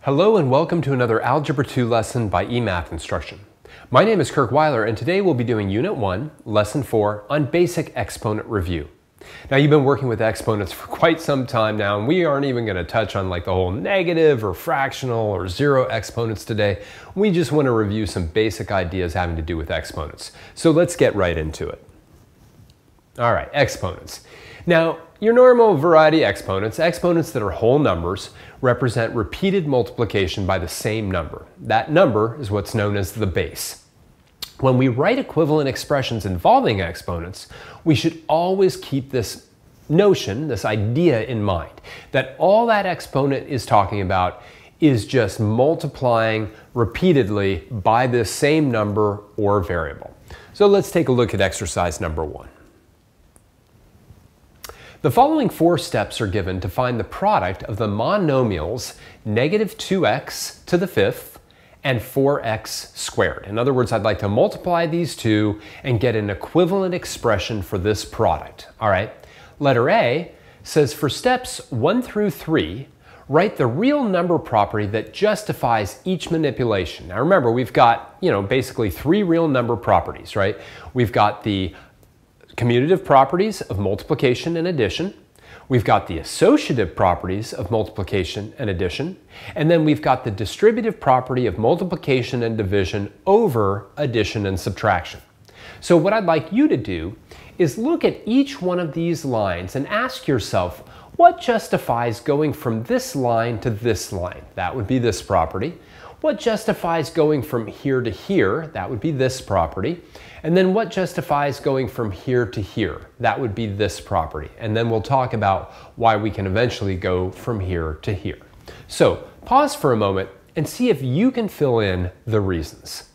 Hello and welcome to another Algebra 2 lesson by eMath Instruction. My name is Kirk Weiler and today we'll be doing Unit 1, Lesson 4 on Basic Exponent Review. Now you've been working with exponents for quite some time now and we aren't even going to touch on like the whole negative or fractional or zero exponents today. We just want to review some basic ideas having to do with exponents. So let's get right into it. All right, exponents. Now, your normal variety exponents that are whole numbers, represent repeated multiplication by the same number. That number is what's known as the base. When we write equivalent expressions involving exponents, we should always keep this notion, this idea in mind, that all that exponent is talking about is just multiplying repeatedly by this same number or variable. So let's take a look at exercise number 1. The following 4 steps are given to find the product of the monomials negative 2x to the 5th and 4x squared. In other words, I'd like to multiply these two and get an equivalent expression for this product. All right. Letter A says for steps 1 through 3, write the real number property that justifies each manipulation. Now remember, we've got, basically 3 real number properties, right? We've got the commutative properties of multiplication and addition. We've got the associative properties of multiplication and addition. And then we've got the distributive property of multiplication and division over addition and subtraction. So what I'd like you to do is look at each one of these lines and ask yourself, what justifies going from this line to this line? That would be this property. What justifies going from here to here? That would be this property. And then what justifies going from here to here? That would be this property. And then we'll talk about why we can eventually go from here to here. So pause for a moment and see if you can fill in the reasons.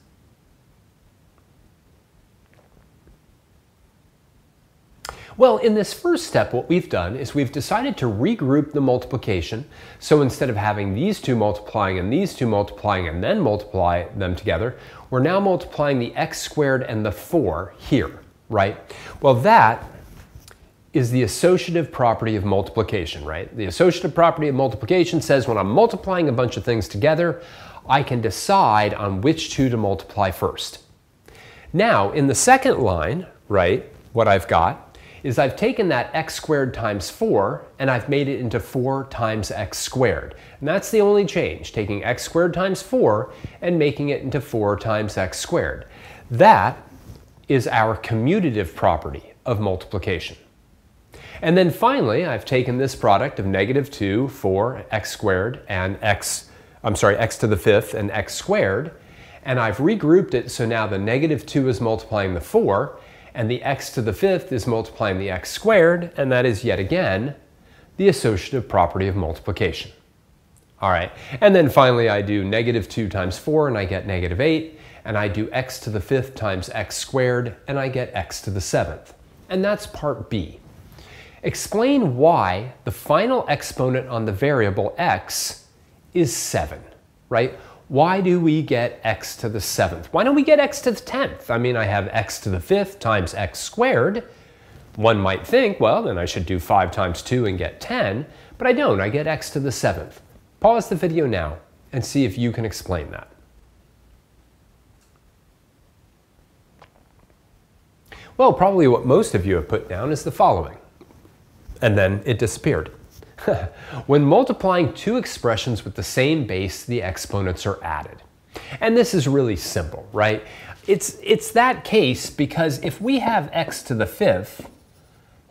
Well, in this first step, what we've done is we've decided to regroup the multiplication. So instead of having these two multiplying and these two multiplying and then multiply them together, we're now multiplying the x squared and the 4 here, right? Well, that is the associative property of multiplication, right? The associative property of multiplication says when I'm multiplying a bunch of things together, I can decide on which two to multiply first. Now, in the second line, right, what I've got is I've taken that x squared times 4 and I've made it into 4 times x squared. And that's the only change, taking x squared times 4 and making it into 4 times x squared. That is our commutative property of multiplication. And then finally, I've taken this product of negative 2, 4, x squared, and x to the 5th and x squared, and I've regrouped it so now the negative 2 is multiplying the 4, and the x to the 5th is multiplying the x squared, and that is yet again the associative property of multiplication. All right, and then finally I do negative 2 times 4 and I get negative 8, and I do x to the 5th times x squared and I get x to the 7th. And that's part B. Explain why the final exponent on the variable x is 7, right? Why do we get x to the 7th? Why don't we get x to the 10th? I mean, I have x to the 5th times x squared. One might think, well, then I should do 5 times 2 and get 10, but I don't. I get x to the 7th. Pause the video now and see if you can explain that. Well, probably what most of you have put down is the following. And then it disappeared. When multiplying two expressions with the same base, the exponents are added. And this is really simple, right? It's that case because if we have x to the 5th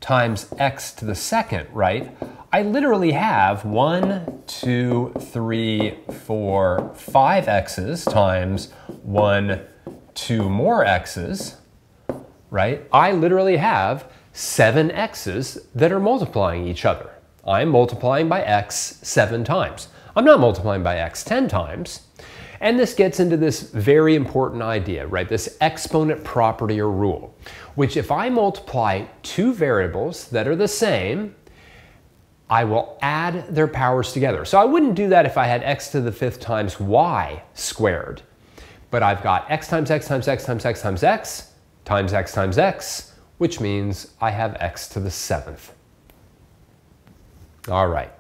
times x to the 2nd, right? I literally have 1, 2, 3, 4, 5 x's times 1, 2 more x's, right? I literally have 7 x's that are multiplying each other. I'm multiplying by x 7 times. I'm not multiplying by x 10 times. And this gets into this very important idea, right? This exponent property or rule, which if I multiply two variables that are the same, I will add their powers together. So I wouldn't do that if I had x to the 5th times y squared. But I've got x times x times x times x times x times x times x, which means I have x to the 7th. All right.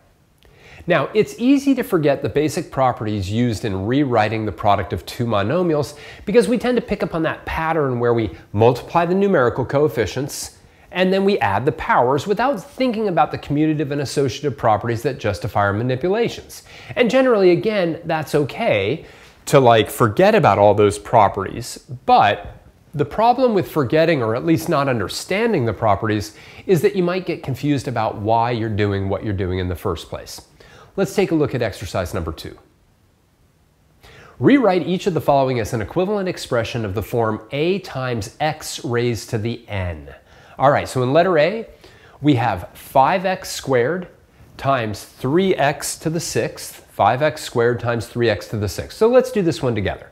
Now, it's easy to forget the basic properties used in rewriting the product of two monomials because we tend to pick up on that pattern where we multiply the numerical coefficients and then we add the powers without thinking about the commutative and associative properties that justify our manipulations. And generally, again, that's okay to forget about all those properties, but the problem with forgetting or at least not understanding the properties is that you might get confused about why you're doing what you're doing in the first place. Let's take a look at exercise number 2. Rewrite each of the following as an equivalent expression of the form a times x raised to the n. All right, so in letter A, we have 5x squared times 3x to the 6th, 5x squared times 3x to the 6th. So let's do this one together.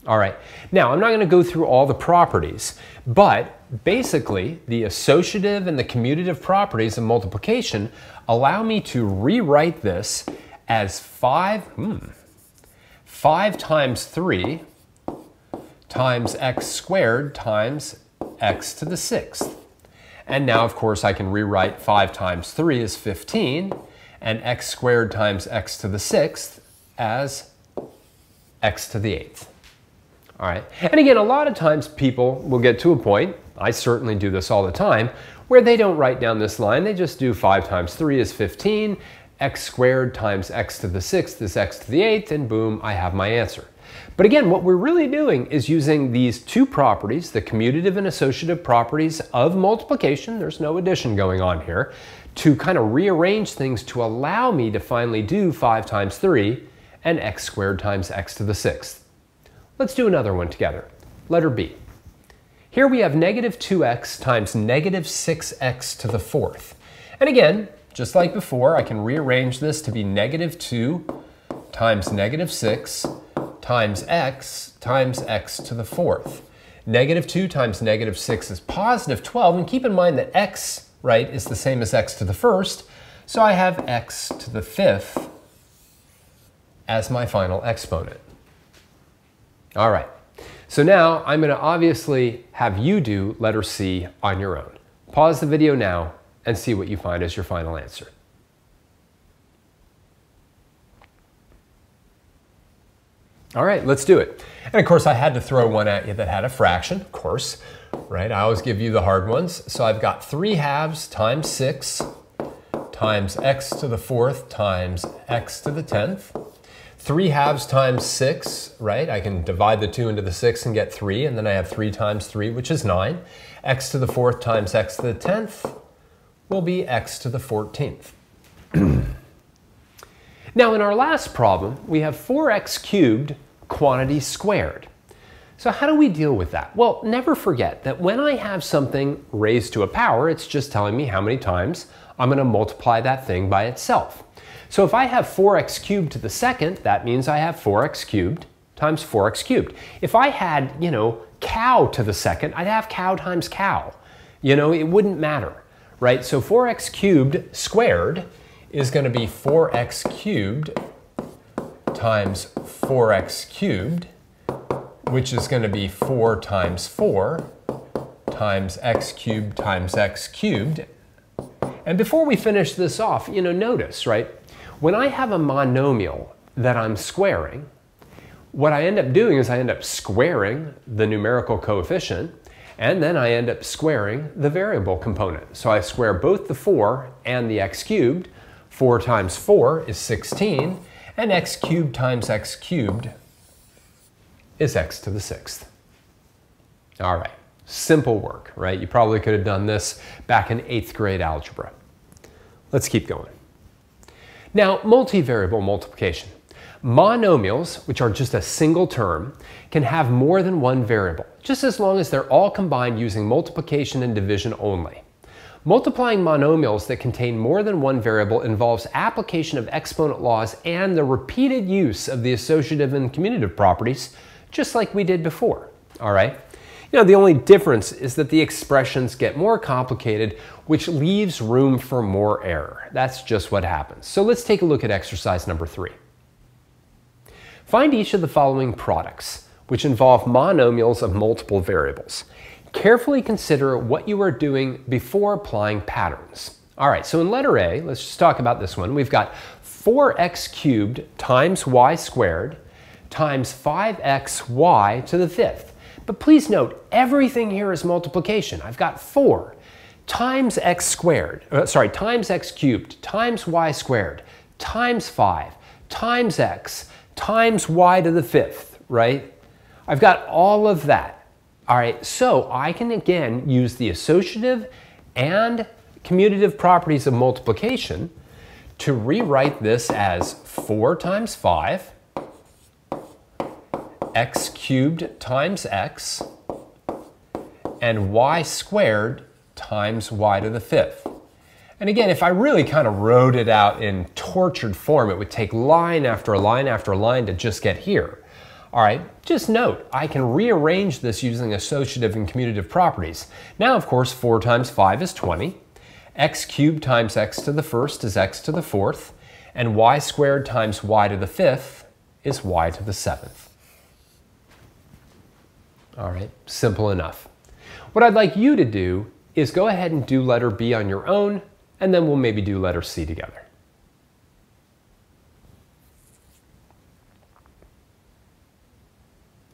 All right, now I'm not going to go through all the properties, but basically the associative and the commutative properties of multiplication allow me to rewrite this as 5 times 3 times x squared times x to the 6th. And now, of course, I can rewrite 5 times 3 as 15, and x squared times x to the 6th as x to the 8th. All right. And again, a lot of times people will get to a point, I certainly do this all the time, where they don't write down this line. They just do 5 times 3 is 15, x squared times x to the 6th is x to the 8th, and boom, I have my answer. But again, what we're really doing is using these two properties, the commutative and associative properties of multiplication, there's no addition going on here, to kind of rearrange things to allow me to finally do 5 times 3 and x squared times x to the 6th. Let's do another one together. Letter B. Here we have negative 2x times negative 6x to the 4th. And again, just like before, I can rearrange this to be negative 2 times negative 6 times x to the 4th. Negative 2 times negative 6 is positive 12, and keep in mind that x, right, is the same as x to the 1st, so I have x to the 5th as my final exponent. All right, so now I'm going to obviously have you do letter C on your own. Pause the video now and see what you find as your final answer. All right, let's do it. And of course, I had to throw one at you that had a fraction, of course, right? I always give you the hard ones. So I've got 3/2 times 6 times x to the 4th times x to the 10th. 3/2 times 6, right? I can divide the 2 into the 6 and get 3, and then I have 3 times 3, which is 9. X to the 4th times x to the 10th will be x to the 14th. Now, in our last problem, we have 4x cubed quantity squared. So how do we deal with that? Well, never forget that when I have something raised to a power, it's just telling me how many times I'm going to multiply that thing by itself. So if I have 4x cubed to the 2nd, that means I have 4x cubed times 4x cubed. If I had, cow to the 2nd, I'd have cow times cow. It wouldn't matter, right? So 4x cubed squared is going to be 4x cubed times 4x cubed, which is going to be 4 times 4 times x cubed times x cubed. And before we finish this off, notice, right? When I have a monomial that I'm squaring, what I end up doing is I end up squaring the numerical coefficient, and then I end up squaring the variable component. So I square both the 4 and the x cubed. 4 times 4 is 16, and x cubed times x cubed is x to the 6th. All right, simple work, right? You probably could have done this back in 8th grade algebra. Let's keep going. Now, multivariable multiplication. Monomials, which are just a single term, can have more than one variable, just as long as they're all combined using multiplication and division only. Multiplying monomials that contain more than one variable involves application of exponent laws and the repeated use of the associative and commutative properties, just like we did before, all right? The only difference is that the expressions get more complicated, which leaves room for more error. That's just what happens. So let's take a look at exercise number 3. Find each of the following products, which involve monomials of multiple variables. Carefully consider what you are doing before applying patterns. All right, so in letter A, let's just talk about this one. We've got 4x cubed times y squared times 5xy to the fifth. But please note, everything here is multiplication. I've got 4 times x squared, times x cubed times y squared times 5 times x times y to the fifth, right? I've got all of that. All right, so I can again use the associative and commutative properties of multiplication to rewrite this as 4 times 5, x cubed times x, and y squared times y to the fifth. And again, if I really kind of wrote it out in tortured form, it would take line after line after line to just get here. All right, just note, I can rearrange this using associative and commutative properties. Now, of course, 4 times 5 is 20. X cubed times x to the first is x to the fourth. And y squared times y to the fifth is y to the seventh. All right, simple enough. What I'd like you to do is go ahead and do letter B on your own, and then we'll maybe do letter C together.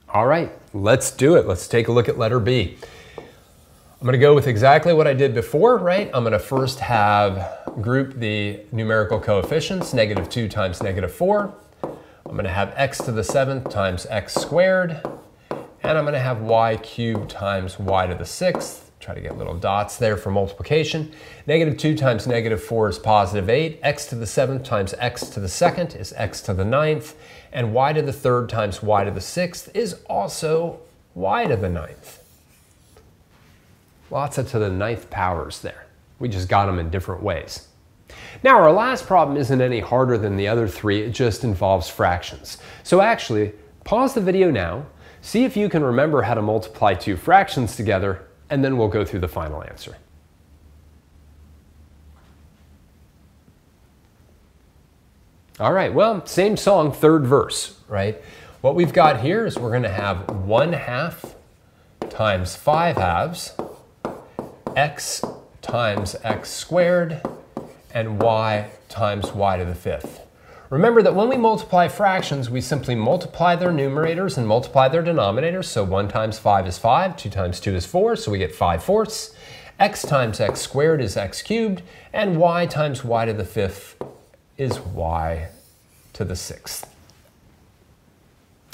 All right, let's do it. Let's take a look at letter B. I'm going to go with exactly what I did before, right? I'm going to first have group the numerical coefficients, -2 times -4. I'm going to have x to the 7th times x squared, and I'm going to have y cubed times y to the 6th. Try to get little dots there for multiplication. -2 times -4 is +8. X to the 7th times x to the 2nd is x to the 9th. And y to the 3rd times y to the 6th is also y to the 9th. Lots of to the 9th powers there. We just got them in different ways. Now our last problem isn't any harder than the other three, it just involves fractions. So actually, pause the video now, see if you can remember how to multiply two fractions together, and then we'll go through the final answer. All right, well, same song, third verse, right? What we've got here is we're going to have 1/2 times 5/2, x times x squared, and y times y to the 5th. Remember that when we multiply fractions, we simply multiply their numerators and multiply their denominators. So 1 times 5 is 5, 2 times 2 is 4, so we get 5/4. X times x squared is x cubed, and y times y to the 5th is y to the 6th.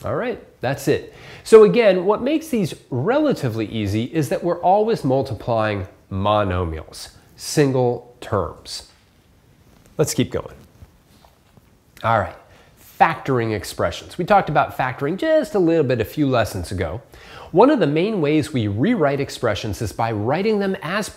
All right, that's it. So again, what makes these relatively easy is that we're always multiplying monomials, single terms. Let's keep going. All right, factoring expressions. We talked about factoring just a little bit a few lessons ago. One of the main ways we rewrite expressions is by writing them as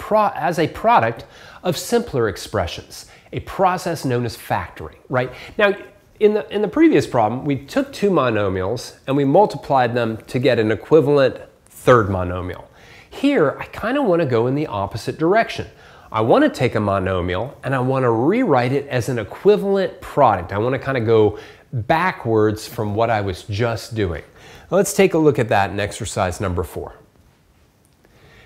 a product of simpler expressions, a process known as factoring, right? Now, in the previous problem, we took two monomials and we multiplied them to get an equivalent third monomial. Here, I kind of want to go in the opposite direction. I want to take a monomial and I want to rewrite it as an equivalent product. I want to kind of go backwards from what I was just doing. Let's take a look at that in exercise number 4.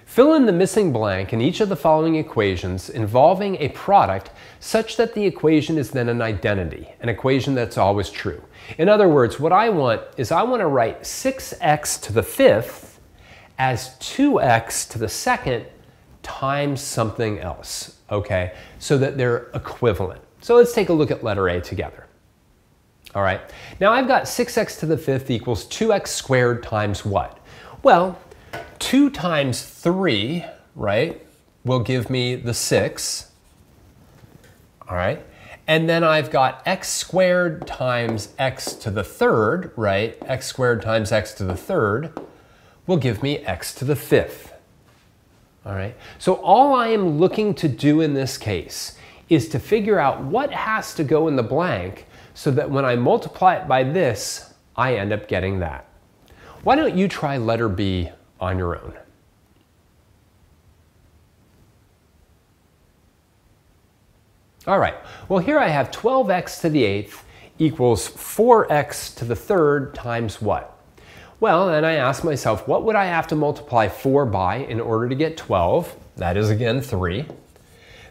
Fill in the missing blank in each of the following equations involving a product such that the equation is then an identity, an equation that's always true. In other words, what I want is I want to write 6x to the 5th as 2x to the 2nd times something else, okay? So that they're equivalent. So let's take a look at letter A together. All right, now I've got 6x to the 5th equals 2x squared times what? Well, 2 times 3, right, will give me the 6, all right? And then I've got x squared times x to the 3rd, right? X squared times x to the 3rd will give me x to the 5th, all right? So all I am looking to do in this case is to figure out what has to go in the blank so that when I multiply it by this, I end up getting that. Why don't you try letter B on your own? All right, well here I have 12x to the 8th equals 4x to the 3rd times what? Well, then I ask myself, what would I have to multiply 4 by in order to get 12? That is again 3.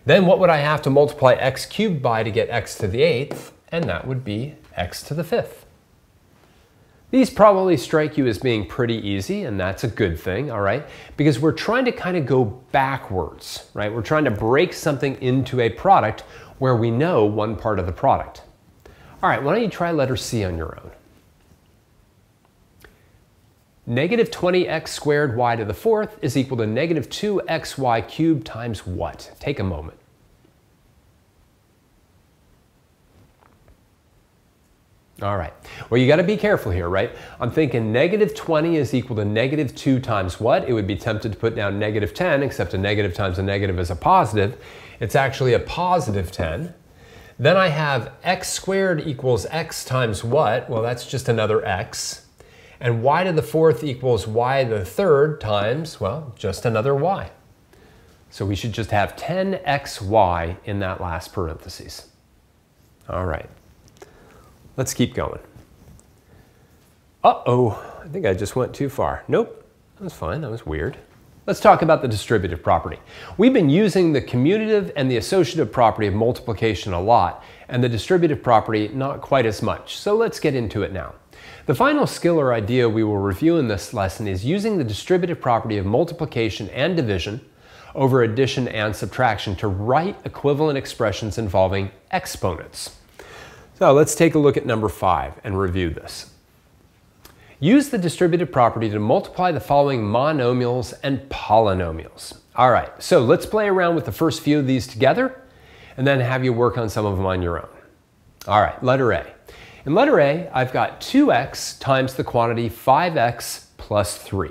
Then what would I have to multiply x cubed by to get x to the 8th? and that would be x to the 5th. These probably strike you as being pretty easy, and that's a good thing, all right? Because we're trying to kind of go backwards, right? We're trying to break something into a product where we know one part of the product. All right, why don't you try letter C on your own? Negative 20x squared y to the 4th is equal to negative 2xy cubed times what? Take a moment. All right, well, you got to be careful here, right? I'm thinking negative 20 is equal to negative 2 times what? It would be tempted to put down negative 10, except a negative times a negative is a positive. It's actually a positive 10. Then I have x squared equals x times what? Well, that's just another x. And y to the 4th equals y to the 3rd times, well, just another y. So we should just have 10xy in that last parentheses. All right. Let's keep going. Uh-oh, I think I just went too far. Nope, that was fine, that was weird. Let's talk about the distributive property. We've been using the commutative and the associative property of multiplication a lot, and the distributive property not quite as much. So let's get into it now. The final skill or idea we will review in this lesson is using the distributive property of multiplication and division over addition and subtraction to write equivalent expressions involving exponents. So let's take a look at number 5 and review this. Use the distributive property to multiply the following monomials and polynomials. All right, so let's play around with the first few of these together and then have you work on some of them on your own. All right, letter A. In letter A, I've got 2x times the quantity 5x plus 3.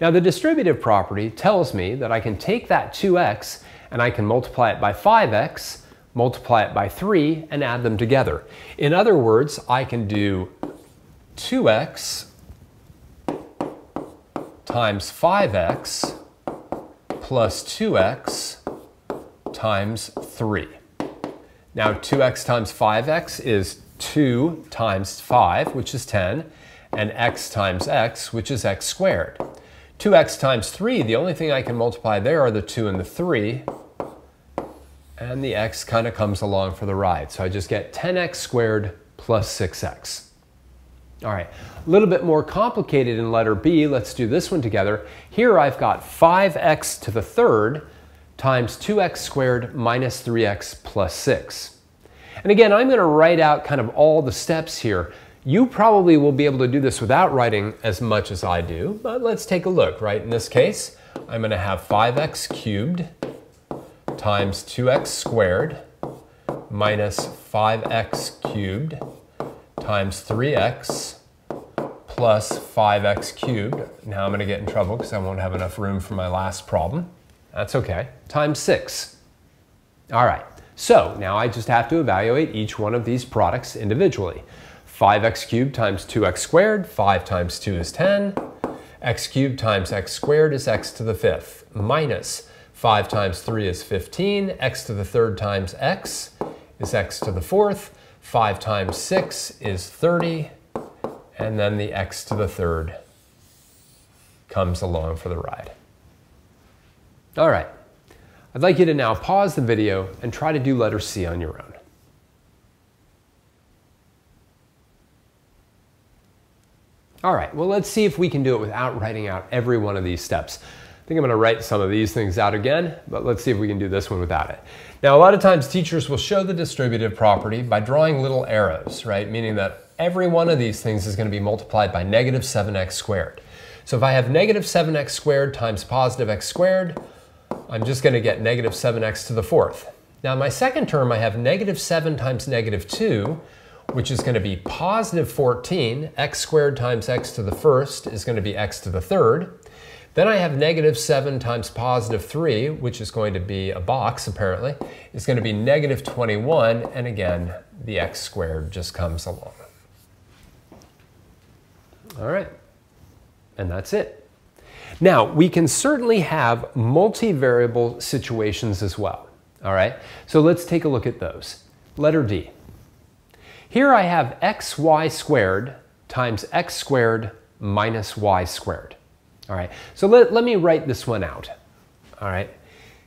Now the distributive property tells me that I can take that 2x and I can multiply it by 5x, multiply it by 3, and add them together. In other words, I can do 2x times 5x plus 2x times 3. Now 2x times 5x is 2 times 5, which is 10, and x times x, which is x squared. 2x times 3, the only thing I can multiply there are the 2 and the 3, and the x kind of comes along for the ride. So I just get 10x squared plus 6x. All right, a little bit more complicated in letter B. Let's do this one together. Here I've got 5x to the 3rd times 2x squared minus 3x plus 6. And again, I'm going to write out kind of all the steps here. You probably will be able to do this without writing as much as I do, but let's take a look, right? In this case, I'm going to have 5x cubed times 2x squared minus 5x cubed times 3x plus 5x cubed. Now I'm going to get in trouble because I won't have enough room for my last problem. That's okay. Times 6. All right. So now I just have to evaluate each one of these products individually. 5x cubed times 2x squared, 5 times 2 is 10. X cubed times x squared is x to the 5th, minus 5 times 3 is 15. X to the 3rd times x is x to the 4th. 5 times 6 is 30. And then the x to the 3rd comes along for the ride. All right. I'd like you to now pause the video and try to do letter C on your own. All right, well, let's see if we can do it without writing out every one of these steps. I think I'm going to write some of these things out again, but let's see if we can do this one without it. Now, a lot of times teachers will show the distributive property by drawing little arrows, right? Meaning that every one of these things is going to be multiplied by negative 7x squared. So if I have negative 7x squared times positive x squared, I'm just going to get negative 7x to the 4th. Now, in my second term, I have negative 7 times negative 2, which is going to be positive 14. X squared times x to the 1st is going to be x to the 3rd. Then I have negative 7 times positive 3, which is going to be a box, apparently. It's going to be negative 21, and again, the x squared just comes along. All right, and that's it. Now, we can certainly have multivariable situations as well. All right, so let's take a look at those. Letter D. Here I have xy squared times x squared minus y squared. All right, so let me write this one out. All right,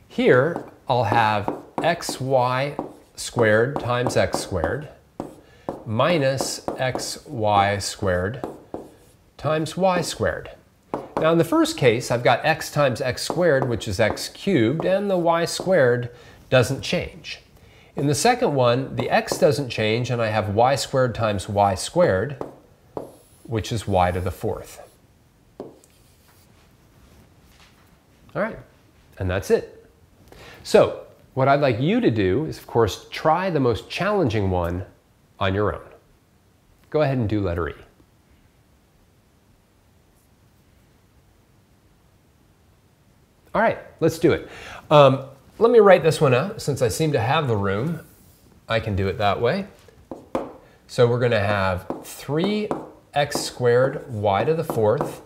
here I'll have xy squared times x squared minus xy squared times y squared. Now in the first case, I've got x times x squared, which is x cubed, and the y squared doesn't change. In the second one, the x doesn't change, and I have y squared times y squared, which is y to the fourth. All right, and that's it. So what I'd like you to do is, of course, try the most challenging one on your own. Go ahead and do letter E. All right, let's do it. Let me write this one out. Since I seem to have the room, I can do it that way. So we're going to have 3x squared y to the fourth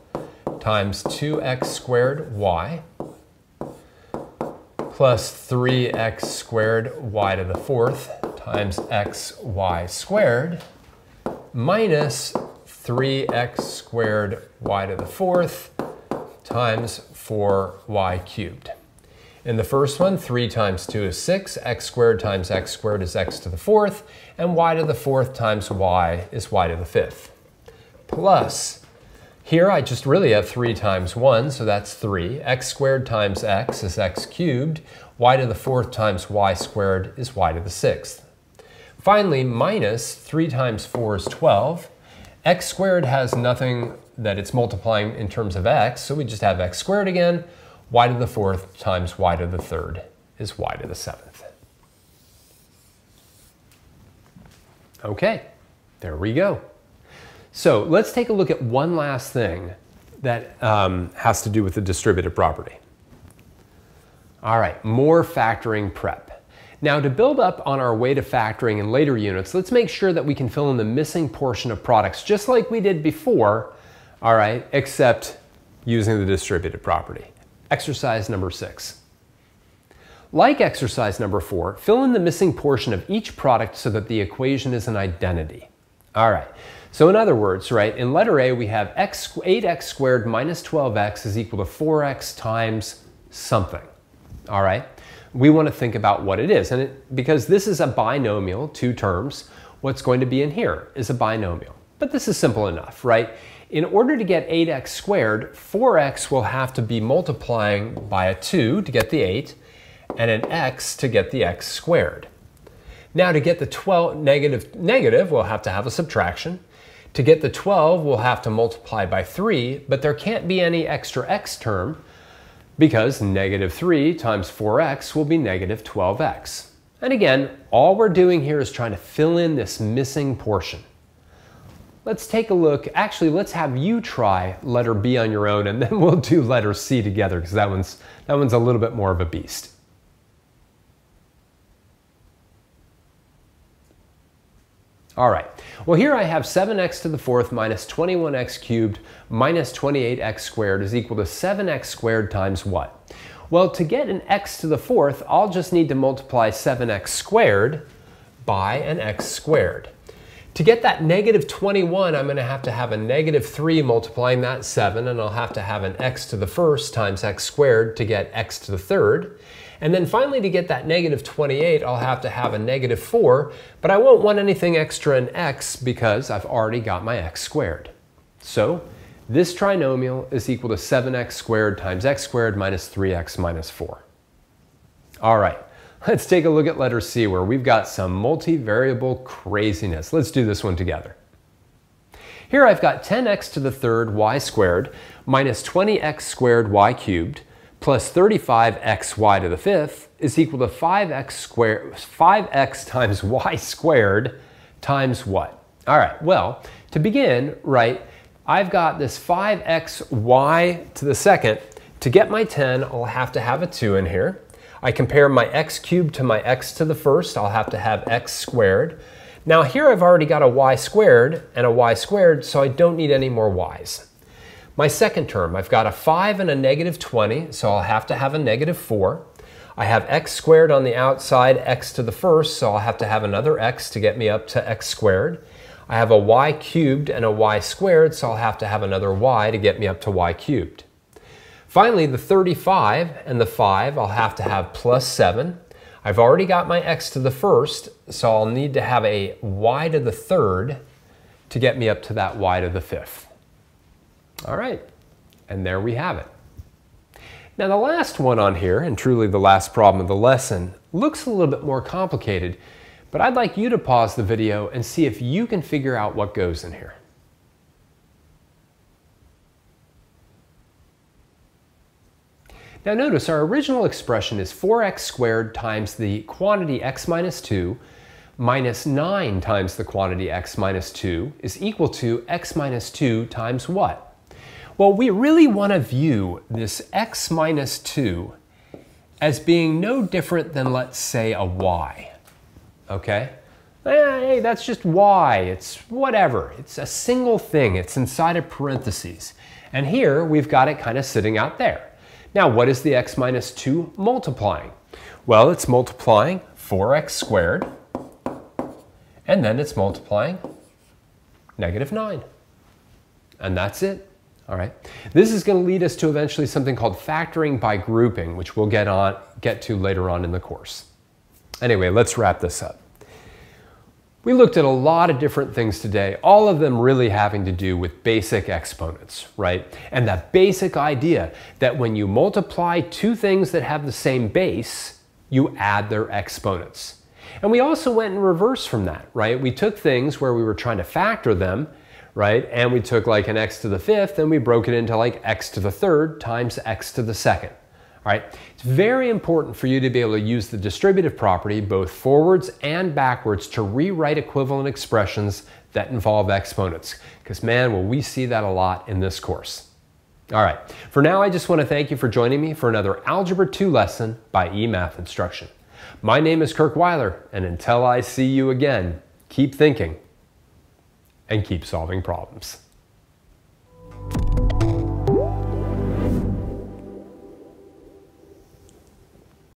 times 2x squared y plus 3x squared y to the fourth times xy squared minus 3x squared y to the fourth times 4y cubed. In the first one, 3 times 2 is 6, x squared times x squared is x to the fourth, and y to the fourth times y is y to the fifth. Plus, here I just really have 3 times 1, so that's 3. X squared times x is x cubed. Y to the fourth times y squared is y to the sixth. Finally, minus 3 times 4 is 12. X squared has nothing that it's multiplying in terms of x, so we just have x squared again. Y to the fourth times y to the third is y to the seventh. Okay, there we go. So let's take a look at one last thing that has to do with the distributive property. All right, more factoring prep. Now to build up on our way to factoring in later units, let's make sure that we can fill in the missing portion of products just like we did before, all right, except using the distributive property. Exercise number 6. Like exercise number 4, fill in the missing portion of each product so that the equation is an identity. All right, so in other words, right, in letter A we have 8x squared minus 12x is equal to 4x times something. All right, we want to think about what it is. And because this is a binomial, 2 terms, what's going to be in here is a binomial. But this is simple enough, right? In order to get 8x squared, 4x will have to be multiplying by a 2 to get the 8, and an x to get the x squared. Now to get the 12 negative, we'll have to have a subtraction. To get the 12, we'll have to multiply by 3, but there can't be any extra x term because negative 3 times 4x will be negative 12x. And again, all we're doing here is trying to fill in this missing portion. Let's take a look. Actually, let's have you try letter B on your own, and then we'll do letter C together because that one's a little bit more of a beast. All right. Well, here I have 7x to the fourth minus 21x cubed minus 28x squared is equal to 7x squared times what? Well, to get an x to the fourth, I'll just need to multiply 7x squared by an x squared. To get that negative 21, I'm going to have a negative 3 multiplying that 7, and I'll have to have an x to the first times x squared to get x to the third. And then finally, to get that negative 28, I'll have to have a negative 4, but I won't want anything extra in x because I've already got my x squared. So this trinomial is equal to 7x squared times x squared minus 3x minus 4. All right. Let's take a look at letter C where we've got some multivariable craziness. Let's do this one together. Here I've got 10x to the third y squared minus 20x squared y cubed plus 35xy to the fifth is equal to 5x times y squared times what? All right, well, to begin, right, I've got this 5xy to the second. To get my 10, I'll have to have a 2 in here. I compare my x cubed to my x to the first, I'll have to have x squared. Now here I've already got a y squared and a y squared, so I don't need any more y's. My second term, I've got a 5 and a negative 20, so I'll have to have a negative 4. I have x squared on the outside, x to the first, so I'll have to have another x to get me up to x squared. I have a y cubed and a y squared, so I'll have to have another y to get me up to y cubed. Finally, the 35 and the 5, I'll have to have plus 7. I've already got my x to the first, so I'll need to have a y to the third to get me up to that y to the fifth. All right, and there we have it. Now the last one on here, and truly the last problem of the lesson, looks a little bit more complicated, but I'd like you to pause the video and see if you can figure out what goes in here. Now notice our original expression is 4x squared times the quantity x minus 2 minus 9 times the quantity x minus 2 is equal to x minus 2 times what? Well, we really want to view this x minus 2 as being no different than, let's say, a y. Okay? Hey, that's just y. It's whatever. It's a single thing. It's inside of parentheses. And here we've got it kind of sitting out there. Now, what is the x minus 2 multiplying? Well, it's multiplying 4x squared, and then it's multiplying -9. And that's it. All right. This is going to lead us to eventually something called factoring by grouping, which we'll get to later on in the course. Anyway, let's wrap this up. We looked at a lot of different things today, all of them really having to do with basic exponents, right? And that basic idea that when you multiply two things that have the same base, you add their exponents. And we also went in reverse from that, right? We took things where we were trying to factor them, right? And we took like an x to the fifth and we broke it into like x to the third times x to the second. All right, it's very important for you to be able to use the distributive property both forwards and backwards to rewrite equivalent expressions that involve exponents. Because man, will we see that a lot in this course. All right, for now I just want to thank you for joining me for another Algebra 2 lesson by eMath Instruction. My name is Kirk Weiler, and until I see you again, keep thinking and keep solving problems.